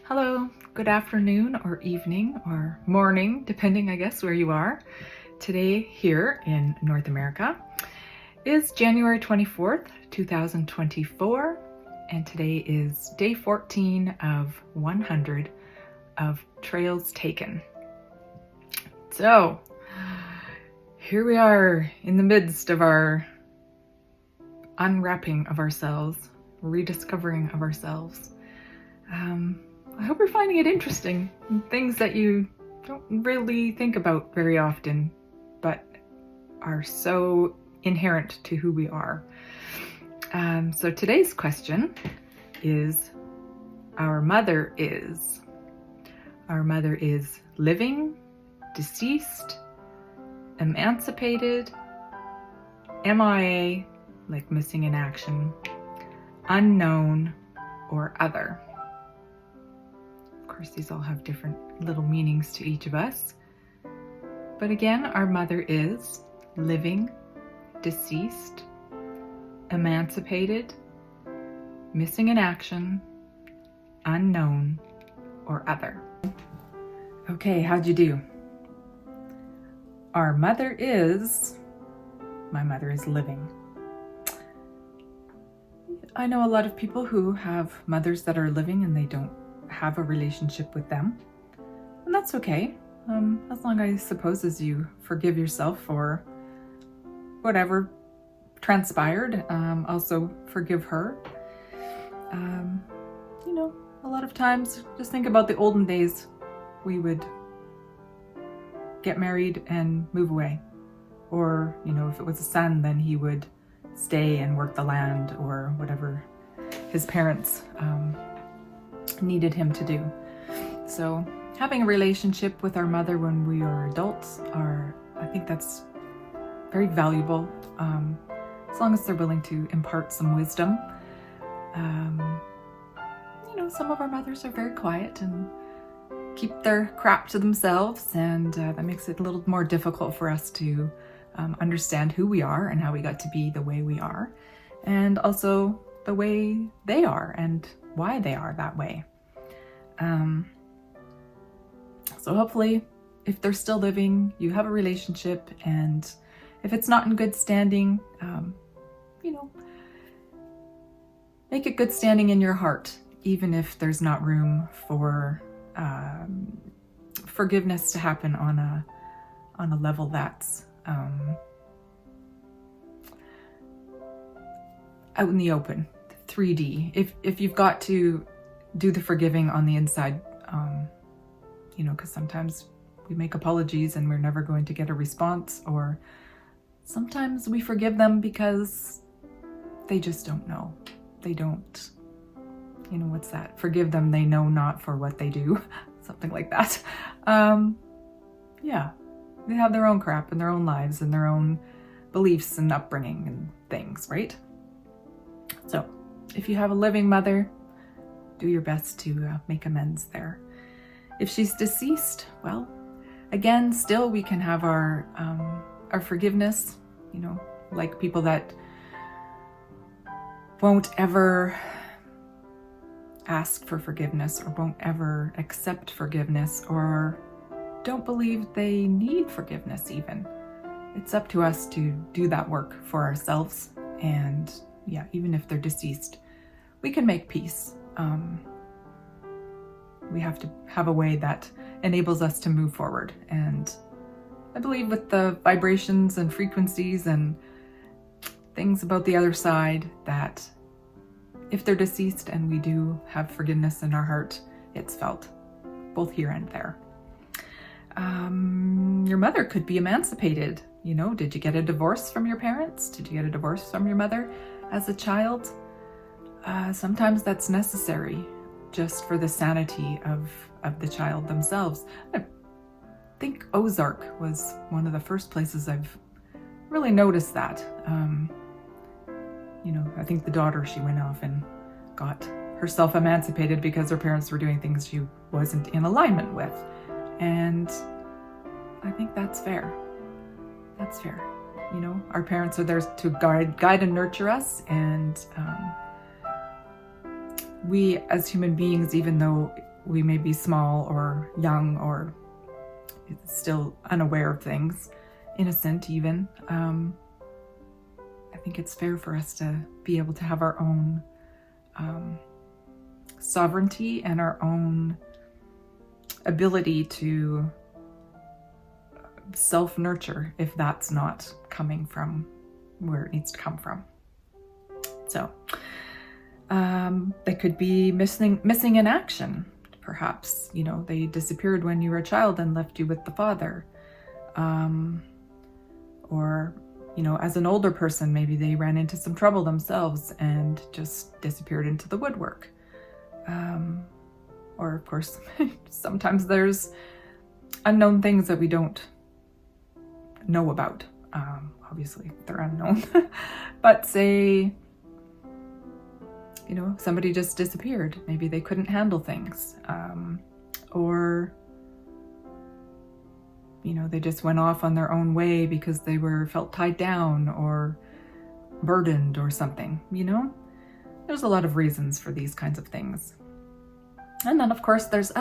Hello, good afternoon or evening or morning, depending, I guess, where you are. Today here in North America is January 24th, 2024, and today is day 14 of 100 of Trails Taken. So, here we are in the midst of our unwrapping of ourselves, rediscovering of ourselves. I hope you're finding it interesting, things that you don't really think about very often, but are so inherent to who we are. So today's question is, our mother is living, deceased, emancipated, MIA, like missing in action, unknown, or other. Of course, these all have different little meanings to each of us. But again, our mother is living, deceased, emancipated, missing in action, unknown, or other. Okay, how'd you do? Our mother is, my mother is living. I know a lot of people who have mothers that are living and they don't have a relationship with them, and that's okay, as long, I suppose, as you forgive yourself for whatever transpired. Also forgive her. A lot of times, just think about the olden days. We would get married and move away, or if it was a son, then he would stay and work the land or whatever his parents needed him to do. So having a relationship with our mother when we are adults, I think that's very valuable, as long as they're willing to impart some wisdom. Some of our mothers are very quiet and keep their crap to themselves, and that makes it a little more difficult for us to understand who we are and how we got to be the way we are, and also the way they are and why they are that way. So hopefully, if they're still living, you have a relationship, and if it's not in good standing, make it good standing in your heart, even if there's not room for forgiveness to happen on a level that's out in the open, 3D. If you've got to do the forgiving on the inside, because sometimes we make apologies and we're never going to get a response, or sometimes we forgive them because they just don't know. They don't, what's that? Forgive them, they know not for what they do. Something like that. They have their own crap and their own lives and their own beliefs and upbringing and things, right? So if you have a living mother, do your best to make amends there. If she's deceased, well, again, still we can have our forgiveness, like people that won't ever ask for forgiveness or won't ever accept forgiveness or don't believe they need forgiveness even. It's up to us to do that work for ourselves, and even if they're deceased, we can make peace. We have to have a way that enables us to move forward, and I believe with the vibrations and frequencies and things about the other side, that if they're deceased and we do have forgiveness in our heart, it's felt both here and there. Your mother could be emancipated. Did you get a divorce from your parents? Did you get a divorce from your mother as a child? Sometimes that's necessary just for the sanity of the child themselves. I think Ozark was one of the first places I've really noticed that. I think the daughter, she went off and got herself emancipated because her parents were doing things she wasn't in alignment with. And I think that's fair. That's fair. Our parents are there to guide and nurture us, and we as human beings, even though we may be small or young or still unaware of things, innocent even. I think it's fair for us to be able to have our own sovereignty and our own ability to self-nurture if that's not coming from where it needs to come from. So they could be missing in action, perhaps. You know, they disappeared when you were a child and left you with the father. Or, you know, as an older person, maybe they ran into some trouble themselves and just disappeared into the woodwork. Or, of course, sometimes there's unknown things that we don't know about. Obviously, they're unknown. But say, you know, somebody just disappeared. Maybe they couldn't handle things. Or, you know, they just went off on their own way because they felt tied down or burdened or something, you know? There's a lot of reasons for these kinds of things. And then, of course, there's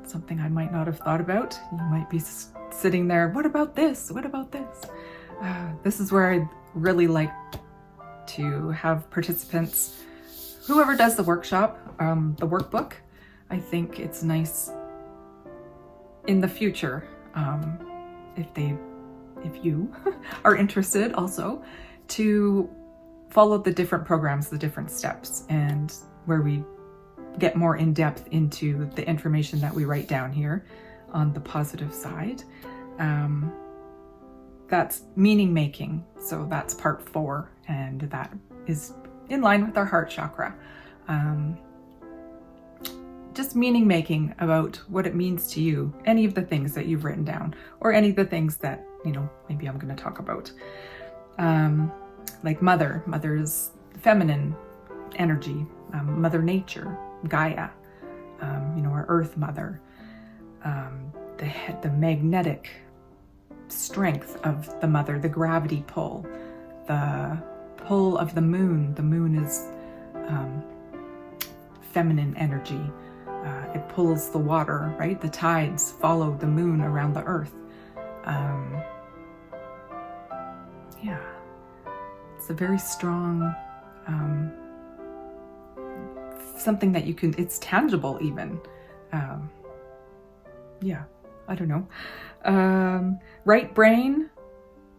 something I might not have thought about. You might be sitting there, what about this? What about this? This is where I'd really like to have participants, whoever does the workshop, the workbook. I think it's nice in the future, if you are interested also, to follow the different programs, the different steps, and where we get more in depth into the information that we write down here on the positive side. That's meaning making. So that's part 4, and that is in line with our heart chakra. Just meaning making about what it means to you, any of the things that you've written down, or any of the things that, you know, maybe I'm going to talk about. Like mother's feminine energy, Mother Nature, Gaia, you know, our Earth Mother, the magnetic strength of the mother, the gravity pull, the pull of the moon. The moon is feminine energy. It pulls the water, right? The tides follow the moon around the earth. Yeah, it's a very strong, something that you can, it's tangible even. Yeah, I don't know. Right brain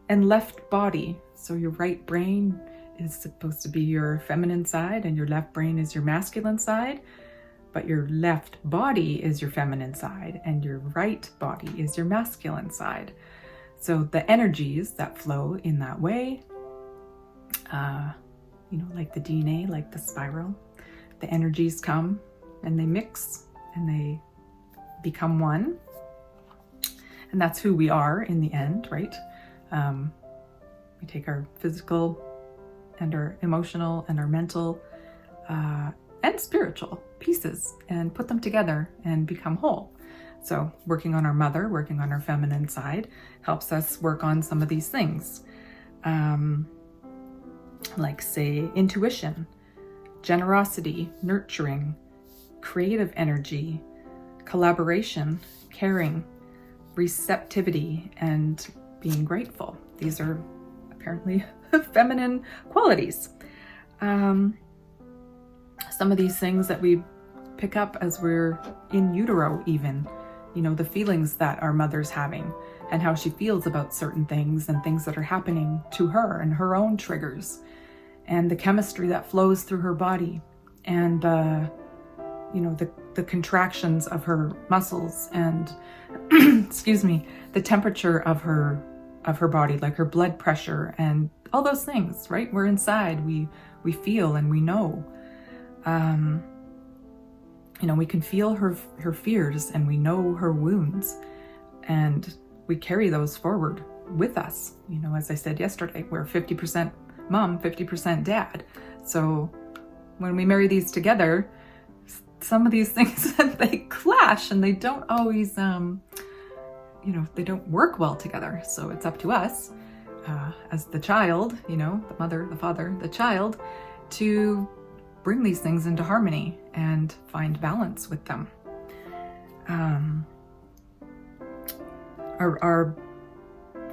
and left body. So your right brain is supposed to be your feminine side and your left brain is your masculine side, but your left body is your feminine side and your right body is your masculine side. So the energies that flow in that way, you know, like the DNA, like the spiral, the energies come and they mix and they become one. And that's who we are in the end, right? We take our physical and our emotional and our mental and spiritual pieces and put them together and become whole. So working on our mother, working on our feminine side helps us work on some of these things. Like say intuition, generosity, nurturing, creative energy, collaboration, caring, receptivity, and being grateful. These are apparently feminine qualities. Some of these things that we pick up as we're in utero even, you know, the feelings that our mother's having and how she feels about certain things and things that are happening to her and her own triggers and the chemistry that flows through her body and, you know, the contractions of her muscles and, excuse me, the temperature of her body, like her blood pressure and all those things, right? We're inside, we feel and we know. You know, we can feel her fears and we know her wounds and we carry those forward with us. You know, as I said yesterday, we're 50% mom, 50% dad. So when we marry these together, some of these things, they clash and they don't always, you know, they don't work well together. So it's up to us as the child, you know, the mother, the father, the child, to bring these things into harmony and find balance with them. Our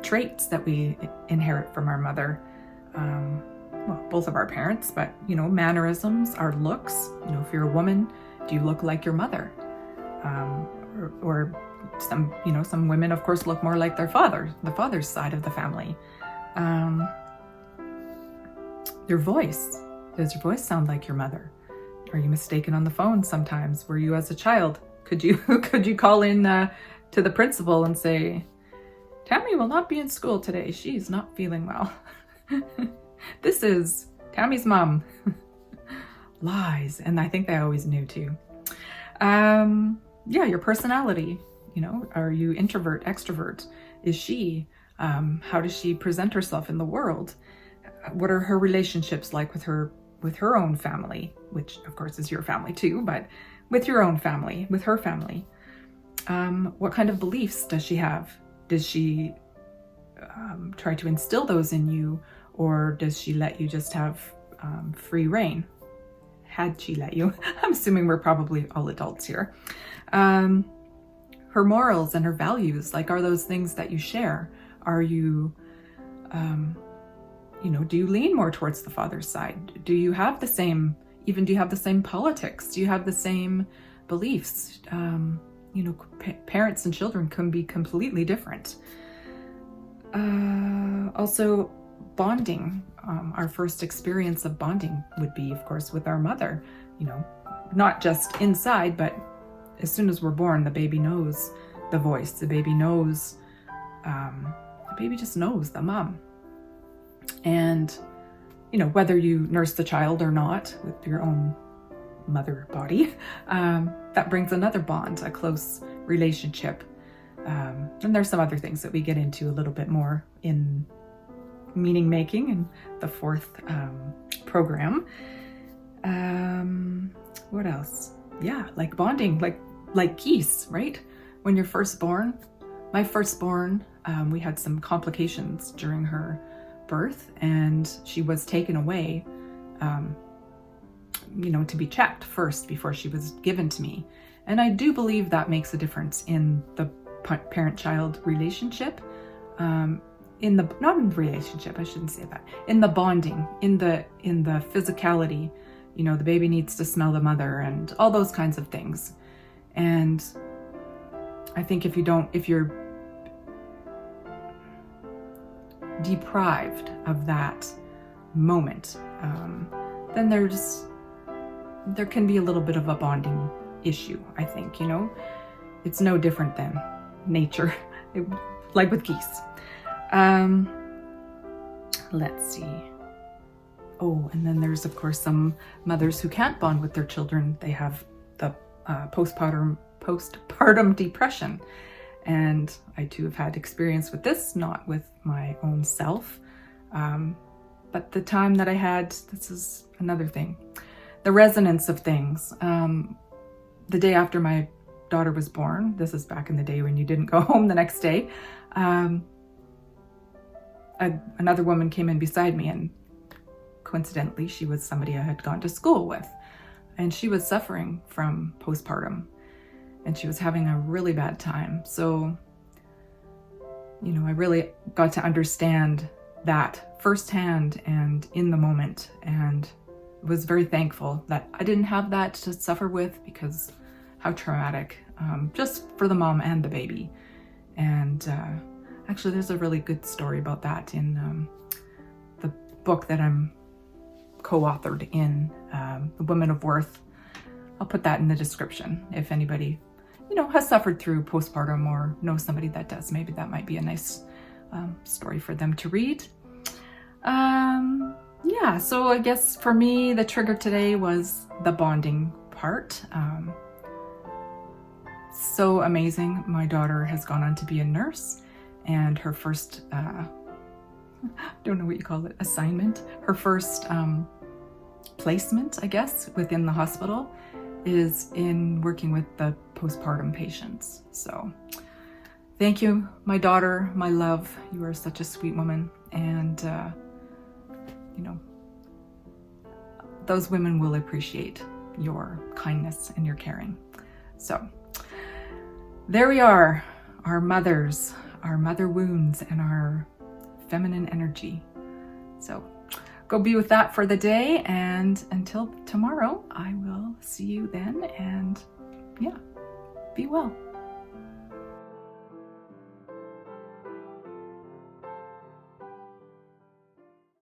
traits that we inherit from our mother, well, both of our parents, but, mannerisms, our looks. If you're a woman, do you look like your mother? Or some women, of course, look more like their father, the father's side of the family. Your voice. Does your voice sound like your mother? Are you mistaken on the phone sometimes? Were you as a child? Could you call in to the principal and say, Tammy will not be in school today. She's not feeling well. This is Tammy's mom. Lies. And I think they always knew too. Your personality. Are you introvert, extrovert? Is she? How does she present herself in the world? What are her relationships like with her own family, which of course is your family too, but with your own family, with her family? What kind of beliefs does she have? Does she try to instill those in you, or does she let you just have free reign? Had she let you? I'm assuming we're probably all adults here. Her morals and her values, are those things that you share? Are you, do you lean more towards the father's side? Do you have the same politics? Do you have the same beliefs? Parents and children can be completely different. Also, bonding. Our first experience of bonding would be, of course, with our mother. Not just inside, but as soon as we're born, the baby knows the voice. The baby knows, the baby just knows the mom. And, whether you nurse the child or not with your own mother body, that brings another bond, a close relationship. And there's some other things that we get into a little bit more in meaning making in the fourth program. What else? Yeah, like bonding, like geese, right? When you're first born, my firstborn, we had some complications during her birth, and she was taken away, to be checked first before she was given to me. And I do believe that makes a difference in the parent-child relationship, not in the relationship, I shouldn't say that, in the bonding, in the physicality. The baby needs to smell the mother and all those kinds of things. And I think if you're deprived of that moment, then there can be a little bit of a bonding issue, I think. It's no different than nature, like with geese. Let's see. Oh, and then there's, of course, some mothers who can't bond with their children. They have the postpartum depression. And I too have had experience with this, not with my own self. But the time that I had, this is another thing, the resonance of things. The day after my daughter was born, this is back in the day when you didn't go home the next day, another woman came in beside me, and coincidentally, she was somebody I had gone to school with. And she was suffering from postpartum, and she was having a really bad time. So, I really got to understand that firsthand and in the moment, and was very thankful that I didn't have that to suffer with, because how traumatic, just for the mom and the baby. And actually, there's a really good story about that in the book that I'm co-authored in, The Women of Worth. I'll put that in the description. If anybody, has suffered through postpartum or knows somebody that does, maybe that might be a nice story for them to read. So I guess for me, the trigger today was the bonding part. So amazing. My daughter has gone on to be a nurse, and her first, I don't know what you call it, assignment, her first placement, I guess, within the hospital is in working with the postpartum patients. So thank you, my daughter, my love. You are such a sweet woman. And, those women will appreciate your kindness and your caring. So there we are, our mothers, our mother wounds, and our feminine energy. So go be with that for the day, and until tomorrow, I will see you then, and yeah, be well.